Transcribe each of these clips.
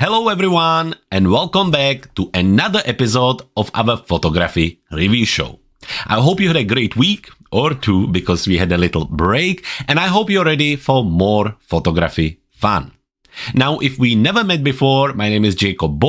Hello everyone and welcome back to another episode of our photography review show. I hope you had a great week or two because we had a little break, and I hope you're ready for more photography fun. Now, if we never met before, my name is Jakub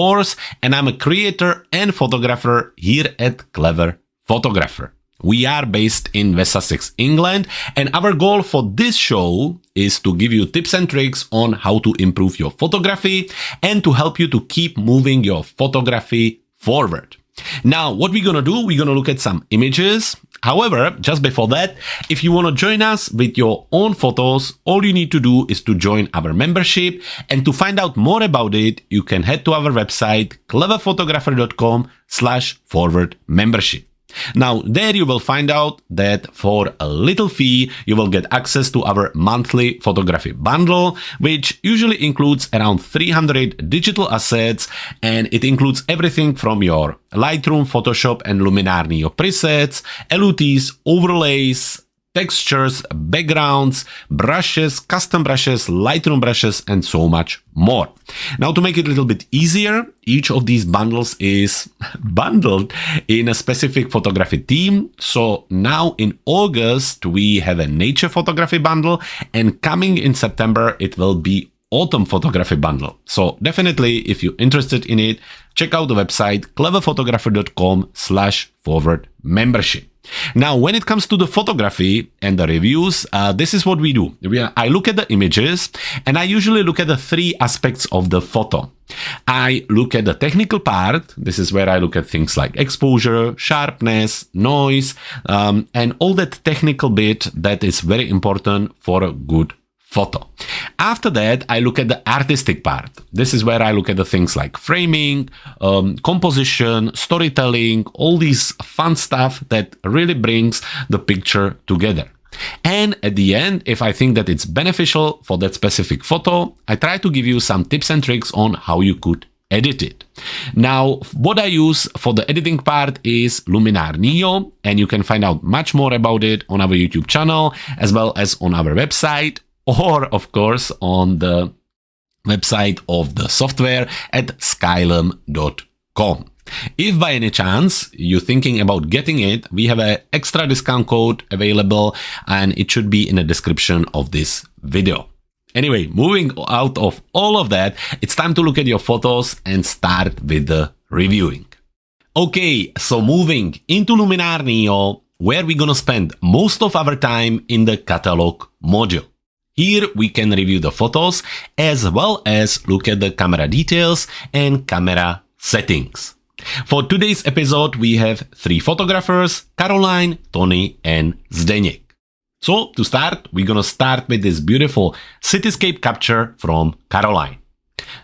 and I'm a creator and photographer here at Clever Photographer. We are based in West Sussex, England, and our goal for this show is to give you tips and tricks on how to improve your photography and to help you to keep moving your photography forward. Now, what we're gonna do, we're gonna look at some images. However, just before that, if you want to join us with your own photos, all you need to do is to join our membership. And to find out more about it, you can head to our website, cleverphotographer.com/forward membership. Now, there you will find out that for a little fee, you will get access to our monthly photography bundle, which usually includes around 300 digital assets, and it includes everything from your Lightroom, Photoshop, and Luminar Neo presets, LUTs, overlays, textures, backgrounds, brushes, custom brushes, Lightroom brushes, and so much more. Now, to make it a little bit easier, each of these bundles is bundled in a specific photography theme. So now in August, we have a nature photography bundle, and coming in September, it will be autumn photography bundle. So definitely, if you're interested in it, check out the website cleverphotographer.com/forward membership. Now, when it comes to the photography and the reviews, this is what we do. I look at the images, and I usually look at the three aspects of the photo. I look at the technical part. This is where I look at things like exposure, sharpness, noise, and all that technical bit that is very important for a good photo. After that, I look at the artistic part. This is where I look at the things like framing, composition, storytelling, all these fun stuff that really brings the picture together. And at the end, if I think that it's beneficial for that specific photo, I try to give you some tips and tricks on how you could edit it. Now, what I use for the editing part is Luminar Neo, and you can find out much more about it on our YouTube channel, as well as on our website, or of course on the website of the software at skylum.com. If by any chance you're thinking about getting it, we have an extra discount code available, and it should be in the description of this video. Anyway, moving out of all of that, it's time to look at your photos and start with the reviewing. Okay, so moving into Luminar Neo, where we're gonna spend most of our time in the catalog module. Here we can review the photos as well as look at the camera details and camera settings. For today's episode, we have three photographers, Caroline, Tony, and Zdeněk. So to start, we're gonna start with this beautiful cityscape capture from Caroline.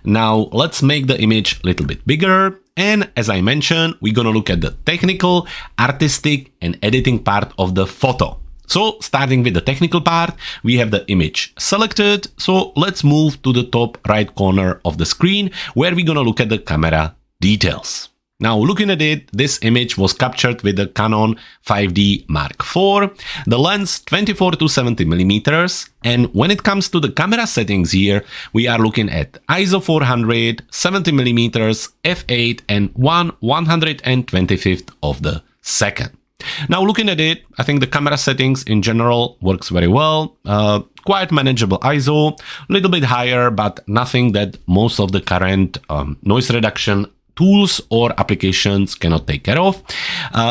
Now let's make the image a little bit bigger. And as I mentioned, we're gonna look at the technical, artistic, and editing part of the photo. So starting with the technical part, we have the image selected. So let's move to the top right corner of the screen where we're gonna look at the camera details. Now looking at it, this image was captured with the Canon 5D Mark IV, the lens 24 to 70 millimeters. And when it comes to the camera settings here, we are looking at ISO 400, 70 millimeters, f8, and 1/125th of the second. Now looking at it, I think the camera settings in general works very well. Quite manageable ISO, a little bit higher, but nothing that most of the current noise reduction tools or applications cannot take care of.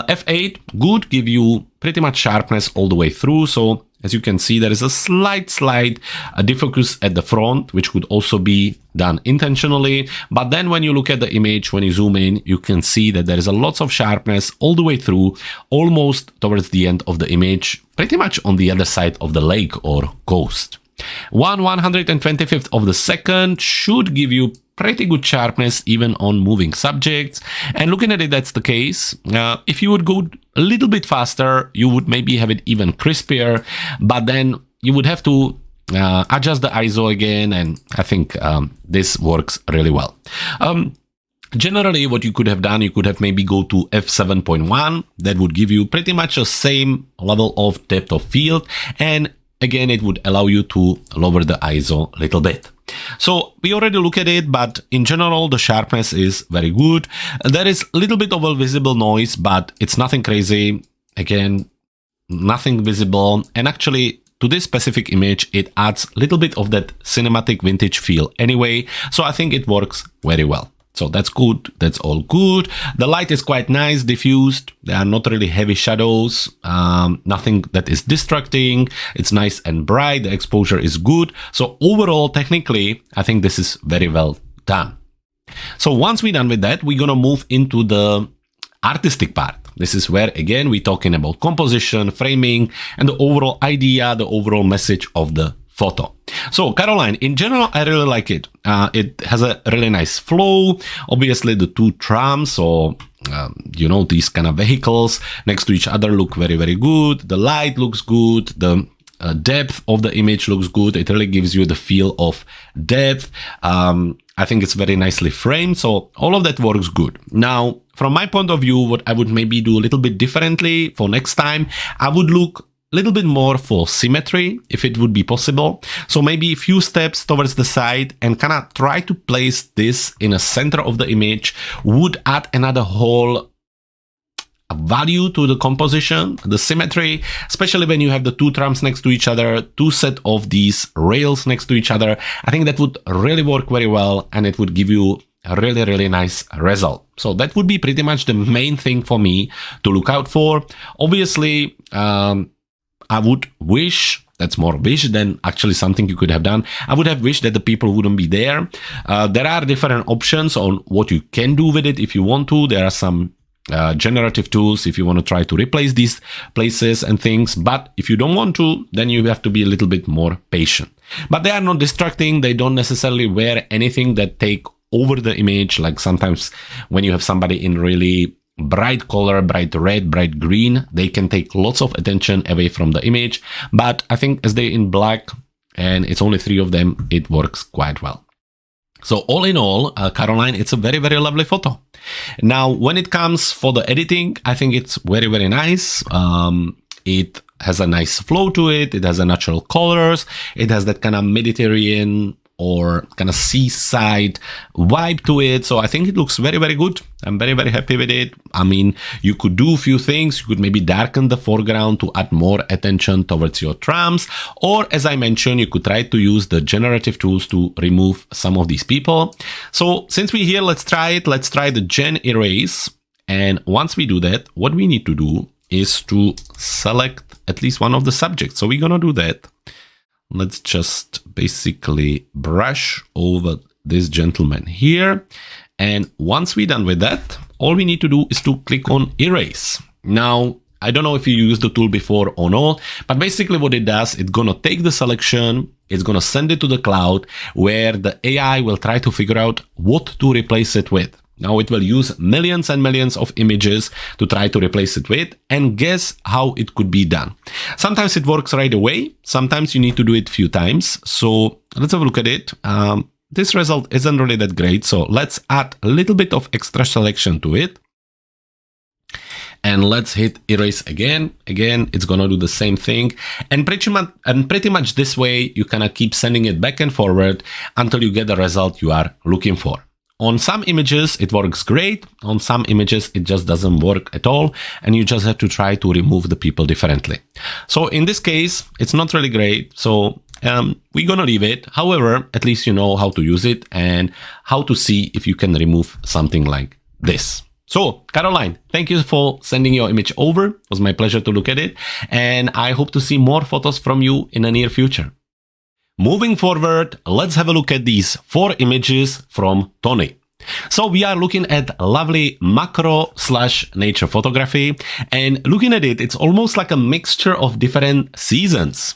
F8, good, give you pretty much sharpness all the way through. So as you can see, there is a slight defocus at the front, which could also be done intentionally. But then when you look at the image, when you zoom in, you can see that there is a lots of sharpness all the way through, almost towards the end of the image, pretty much on the other side of the lake or coast. 1/125th of the second should give you pretty good sharpness even on moving subjects. And looking at it, that's the case. If you would go a little bit faster, you would maybe have it even crispier, but then you would have to adjust the ISO again, and I think this works really well. Generally, what you could have done, you could have maybe go to f7.1. That would give you pretty much the same level of depth of field, and again, it would allow you to lower the ISO a little bit. So we already look at it, but in general, the sharpness is very good. There is a little bit of a visible noise, but it's nothing crazy. Again, nothing visible. And actually, to this specific image, it adds a little bit of that cinematic vintage feel anyway. So I think it works very well. So that's good. That's all good. The light is quite nice, diffused. There are not really heavy shadows. Nothing that is distracting. It's nice and bright. The exposure is good. So overall, technically, I think this is very well done. So once we're done with that, we're going to move into the artistic part. This is where, again, we're talking about composition, framing, and the overall idea, the overall message of the photo. So Caroline, in general, I really like it. It has a really nice flow. Obviously, the two trams or, these kind of vehicles next to each other look very, very good. The light looks good. The depth of the image looks good. It really gives you the feel of depth. I think it's very nicely framed. So all of that works good. Now, from my point of view, what I would maybe do a little bit differently for next time, I would look a little bit more for symmetry, if it would be possible. So maybe a few steps towards the side and kind of try to place this in the center of the image would add another whole value to the composition, the symmetry, especially when you have the two trams next to each other, two set of these rails next to each other. I think that would really work very well and it would give you a really, really nice result. So that would be pretty much the main thing for me to look out for. Obviously, I would wish, that's more wish than actually something you could have done. I would have wished that the people wouldn't be there. There are different options on what you can do with it if you want to. There are some generative tools if you want to try to replace these places and things. But if you don't want to, then you have to be a little bit more patient. But they are not distracting. They don't necessarily wear anything that take over the image. Like sometimes when you have somebody in really bright color, bright red, bright green, they can take lots of attention away from the image. But I think as they're in black and it's only 3 of them, it works quite well. So all in all, Caroline, it's a very, very lovely photo. Now, when it comes for the editing, I think it's very, very nice. It has a nice flow to it. It has a natural colors. It has that kind of Mediterranean or kind of seaside vibe to it. So I think it looks very, very good. I'm very, very happy with it. I mean, you could do a few things. You could maybe darken the foreground to add more attention towards your trams. Or as I mentioned, you could try to use the generative tools to remove some of these people. So since we're here, let's try it. Let's try the Gen Erase. And once we do that, what we need to do is to select at least one of the subjects. So we're going to do that. Let's just basically brush over this gentleman here. And once we're done with that, all we need to do is to click on Erase. Now, I don't know if you used the tool before or not, but basically what it does, it's going to take the selection, it's going to send it to the cloud where the AI will try to figure out what to replace it with. Now it will use millions and millions of images to try to replace it with, and guess how it could be done. Sometimes it works right away. Sometimes you need to do it a few times. So let's have a look at it. This result isn't really that great. So let's add a little bit of extra selection to it. And let's hit Erase again. Again, it's going to do the same thing. And pretty much this way, you kind of keep sending it back and forward until you get the result you are looking for. On some images, it works great. On some images, it just doesn't work at all. And you just have to try to remove the people differently. So in this case, it's not really great. So we're going to leave it. However, at least you know how to use it and how to see if you can remove something like this. So Caroline, thank you for sending your image over. It was my pleasure to look at it. And I hope to see more photos from you in the near future. Moving forward, let's have a look at these 4 images from Tony. So we are looking at lovely macro/nature photography, and looking at it, it's almost like a mixture of different seasons.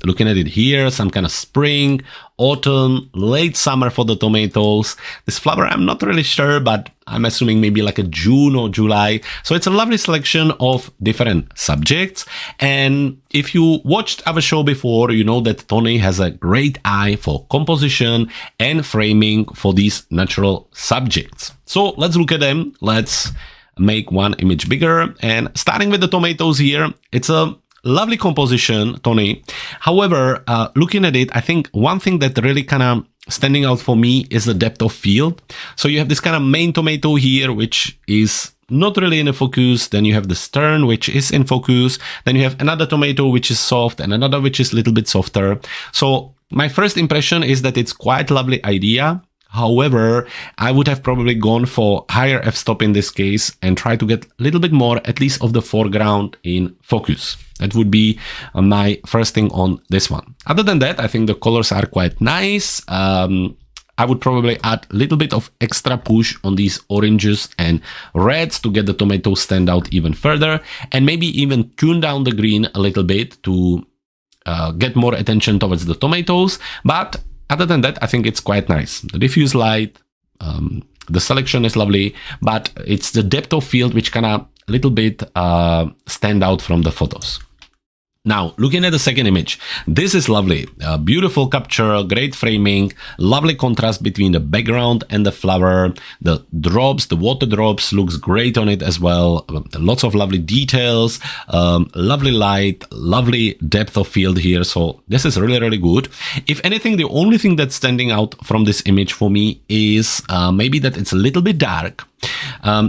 Looking at it here, some kind of spring, autumn, late summer for the tomatoes. This flower, I'm not really sure, but I'm assuming maybe like a June or July. So it's a lovely selection of different subjects. And if you watched our show before, you know that Tony has a great eye for composition and framing for these natural subjects. So let's look at them. Let's make one image bigger. And starting with the tomatoes here, it's a lovely composition, Tony. However, looking at it, I think one thing that really kind of standing out for me is the depth of field. So you have this kind of main tomato here, which is not really in a focus. Then you have the stern, which is in focus. Then you have another tomato, which is soft, and another which is a little bit softer. So my first impression is that it's quite a lovely idea. However, I would have probably gone for higher f-stop in this case and try to get a little bit more, at least of the foreground in focus. That would be my first thing on this one. Other than that, I think the colors are quite nice. I would probably add a little bit of extra push on these oranges and reds to get the tomatoes stand out even further, and maybe even tune down the green a little bit to get more attention towards the tomatoes. But other than that, I think it's quite nice. The diffuse light, the selection is lovely, but it's the depth of field which kind of a little bit stand out from the photos. Now, looking at the second image, this is lovely. Beautiful capture, great framing, lovely contrast between the background and the flower. The drops, the water drops looks great on it as well. Lots of lovely details, lovely light, lovely depth of field here. So this is really, really good. If anything, the only thing that's standing out from this image for me is maybe that it's a little bit dark.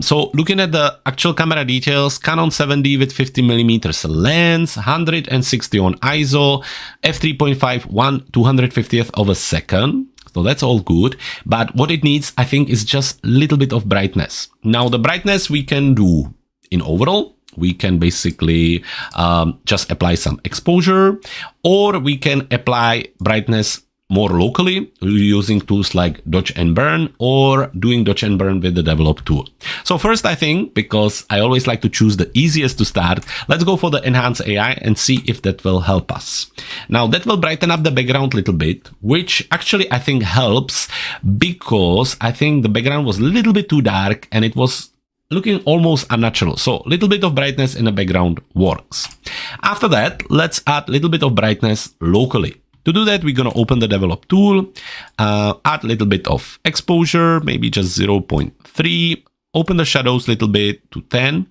So looking at the actual camera details, Canon 7D with 50mm lens, 160 on ISO, f3.5, 1/250th of a second. So that's all good. But what it needs, I think, is just a little bit of brightness. Now, the brightness we can do in overall. We can basically just apply some exposure, or we can apply brightness more locally using tools like dodge and burn, or doing dodge and burn with the develop tool. So first, I think, because I always like to choose the easiest to start, let's go for the enhance AI and see if that will help us. Now that will brighten up the background a little bit, which actually I think helps, because I think the background was a little bit too dark and it was looking almost unnatural. So a little bit of brightness in the background works. After that, let's add a little bit of brightness locally. To do that, we're going to open the develop tool, add a little bit of exposure, maybe just 0.3, open the shadows a little bit to 10,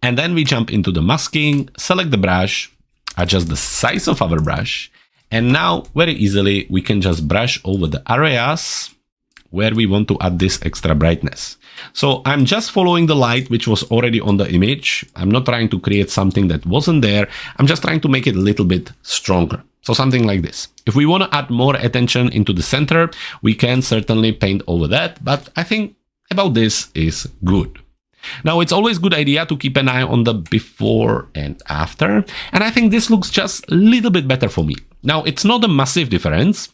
and then we jump into the masking, select the brush, adjust the size of our brush, and now very easily we can just brush over the areas where we want to add this extra brightness. So I'm just following the light which was already on the image. I'm not trying to create something that wasn't there. I'm just trying to make it a little bit stronger. So something like this. If we want to add more attention into the center, we can certainly paint over that, but I think about this is good. Now, it's always a good idea to keep an eye on the before and after, and I think this looks just a little bit better for me. Now, it's not a massive difference,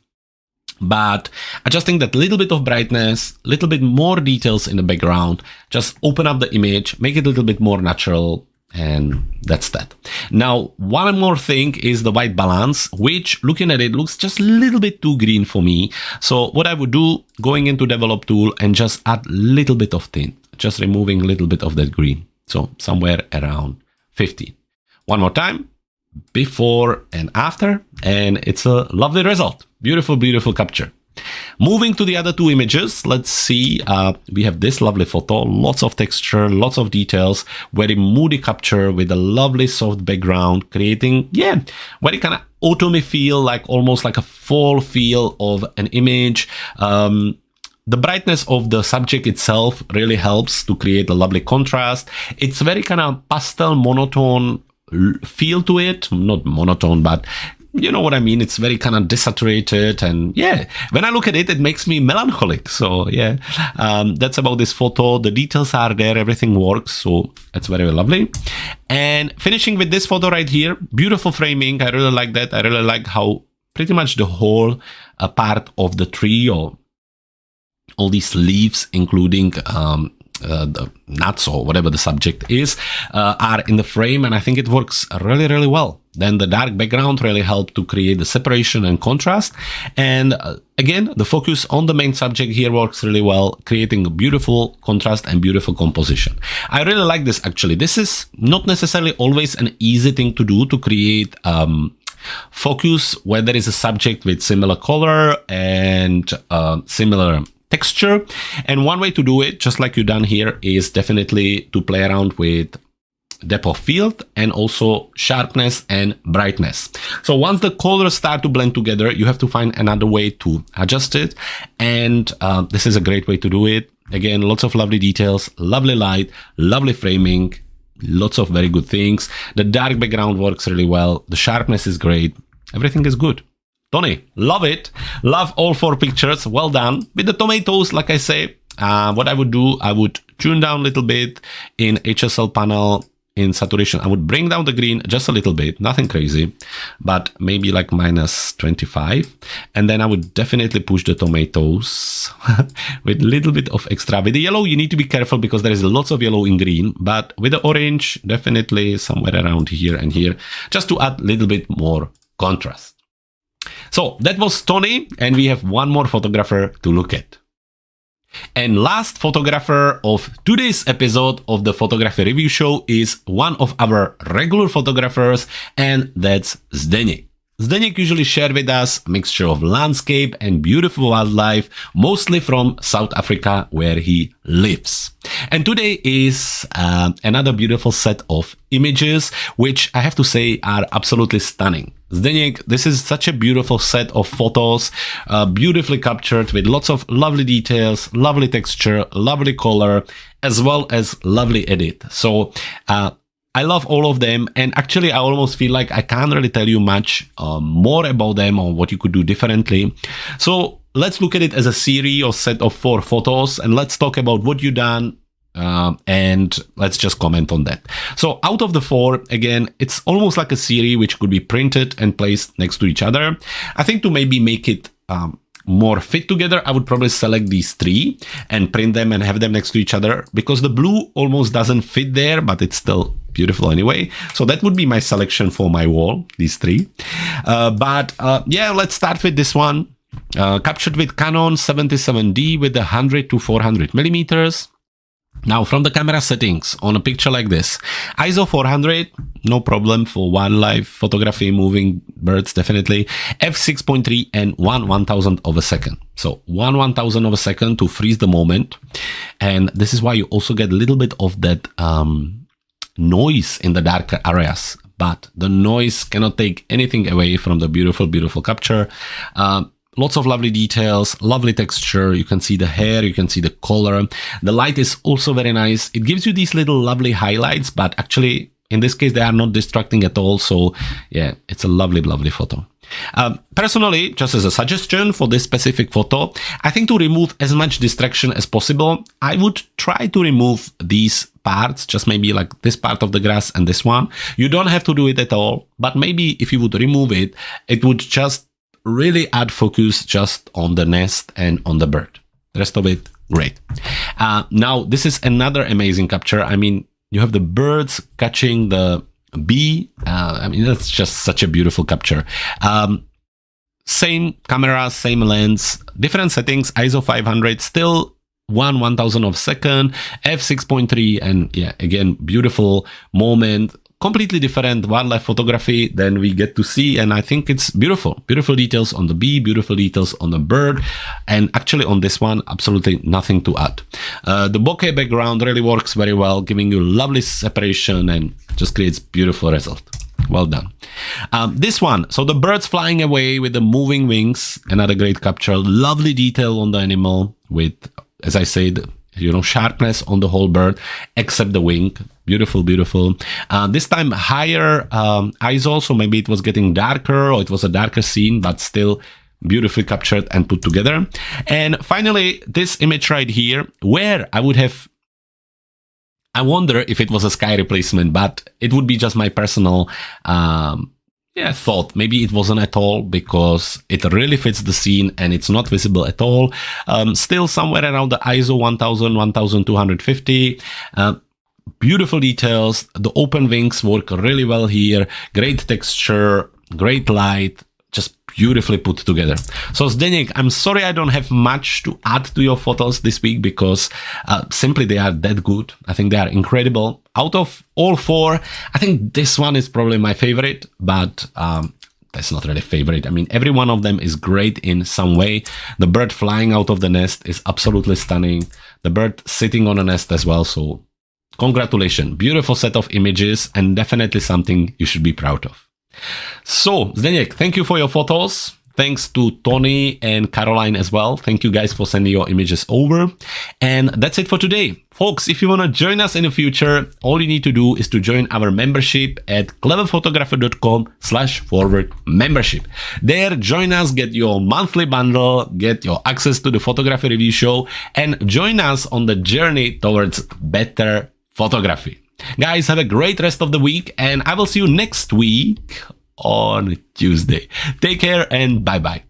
but adjusting that little bit of brightness, little bit more details in the background, just open up the image, make it a little bit more natural, and that's that. Now, one more thing is the white balance, which looking at it looks just a little bit too green for me. So what I would do, going into develop tool and just add a little bit of tint, just removing a little bit of that green. So somewhere around 15. One more time, before and after, and it's a lovely result. Beautiful, beautiful capture. Moving to the other two images, let's see, we have this lovely photo, lots of texture, lots of details, very moody capture with a lovely soft background, creating, very kind of autumny feel, like almost like a fall feel of an image. The brightness of the subject itself really helps to create a lovely contrast. It's very kind of pastel monotone feel to it, not monotone, but you know what I mean. It's very kind of desaturated, and when I look at it, it makes me melancholic. So that's about this photo. The details are there, everything works, so it's very lovely. And finishing with this photo right here, beautiful framing. I really like that. I really like how pretty much the whole part of the tree, or all these leaves, including the nuts or whatever the subject is, are in the frame, and I think it works really, really well. Then the dark background really helped to create the separation and contrast. And again, the focus on the main subject here works really well, creating a beautiful contrast and beautiful composition. I really like this actually. This is not necessarily always an easy thing to do, to create focus where there is a subject with similar color and similar texture. And one way to do it, just like you've done here, is definitely to play around with depth of field and also sharpness and brightness. So once the colors start to blend together, you have to find another way to adjust it. And this is a great way to do it. Again, lots of lovely details, lovely light, lovely framing, lots of very good things. The dark background works really well. The sharpness is great. Everything is good. Tony, love it. Love all 4 pictures. Well done. With the tomatoes, like I say, what I would do, I would tune down a little bit in HSL panel. In saturation, I would bring down the green just a little bit, nothing crazy, but maybe like -25. And then I would definitely push the tomatoes with a little bit of extra. With the yellow, you need to be careful because there is lots of yellow in green, but with the orange, definitely somewhere around here and here, just to add a little bit more contrast. So that was Tony, and we have one more photographer to look at. And last photographer of today's episode of the Photography Review Show is one of our regular photographers, and that's Zdeněk. Zdeněk usually share with us a mixture of landscape and beautiful wildlife, mostly from South Africa, where he lives. And today is another beautiful set of images, which I have to say are absolutely stunning. Zdeněk, this is such a beautiful set of photos, beautifully captured with lots of lovely details, lovely texture, lovely color, as well as lovely edit. So I love all of them, and actually I almost feel like I can't really tell you much more about them or what you could do differently. So let's look at it as a series or set of 4 photos, and let's talk about what you've done, and let's just comment on that. So out of the 4, again, it's almost like a series which could be printed and placed next to each other. I think to maybe make it more fit together, I would probably select these 3 and print them and have them next to each other, because the blue almost doesn't fit there, but it's still beautiful anyway. So that would be my selection for my wall, these 3. Yeah, let's start with this one. Captured with Canon 77D with 100 to 400 millimeters. Now, from the camera settings on a picture like this, ISO 400, no problem for wildlife photography, moving birds, definitely. f6.3 and 1/1000 of a second. So 1/1000 of a second to freeze the moment. And this is why you also get a little bit of that noise in the darker areas. But the noise cannot take anything away from the beautiful, beautiful capture. Lots of lovely details, lovely texture. You can see the hair, you can see the color. The light is also very nice. It gives you these little lovely highlights, but actually in this case, they are not distracting at all. So yeah, it's a lovely, lovely photo. Personally, just as a suggestion for this specific photo, I think to remove as much distraction as possible, I would try to remove these parts, just maybe like this part of the grass and this one. You don't have to do it at all, but maybe if you would remove it, it would just really add focus just on the nest and on the bird. The rest of it, great. Now, this is another amazing capture. I mean, you have the birds catching the bee. I mean, that's just such a beautiful capture. Same camera, same lens, different settings, ISO 500, still 1/1000 of a second, f6.3, and yeah, again, beautiful moment. Completely different wildlife photography than we get to see, and I think it's beautiful. Beautiful details on the bee, beautiful details on the bird, and actually on this one, absolutely nothing to add. The bokeh background really works very well, giving you lovely separation and just creates beautiful result. Well done. This one, so the birds flying away with the moving wings, another great capture. Lovely detail on the animal with, as I said, sharpness on the whole bird, except the wing. Beautiful, beautiful. This time higher ISO, so maybe it was getting darker or it was a darker scene, but still beautifully captured and put together. And finally, this image right here, where I wonder if it was a sky replacement, but it would be just my personal thought. Maybe it wasn't at all, because it really fits the scene and it's not visible at all. Still somewhere around the ISO 1000, 1250. Beautiful details. The open wings work really well here. Great texture, great light, just beautifully put together. So Zdeněk, I'm sorry I don't have much to add to your photos this week, because simply they are that good. I think they are incredible. Out of all 4, I think this one is probably my favorite, but that's not really favorite. I mean, every one of them is great in some way. The bird flying out of the nest is absolutely stunning. The bird sitting on a nest as well, so Congratulations. Beautiful set of images and definitely something you should be proud of. So, Zdeněk, thank you for your photos. Thanks to Tony and Caroline as well. Thank you guys for sending your images over. And that's it for today. Folks, if you want to join us in the future, all you need to do is to join our membership at cleverphotographer.com/membership. There, join us, get your monthly bundle, get your access to the photography review show, and join us on the journey towards better photography. Guys, have a great rest of the week, and I will see you next week on Tuesday. Take care and bye-bye.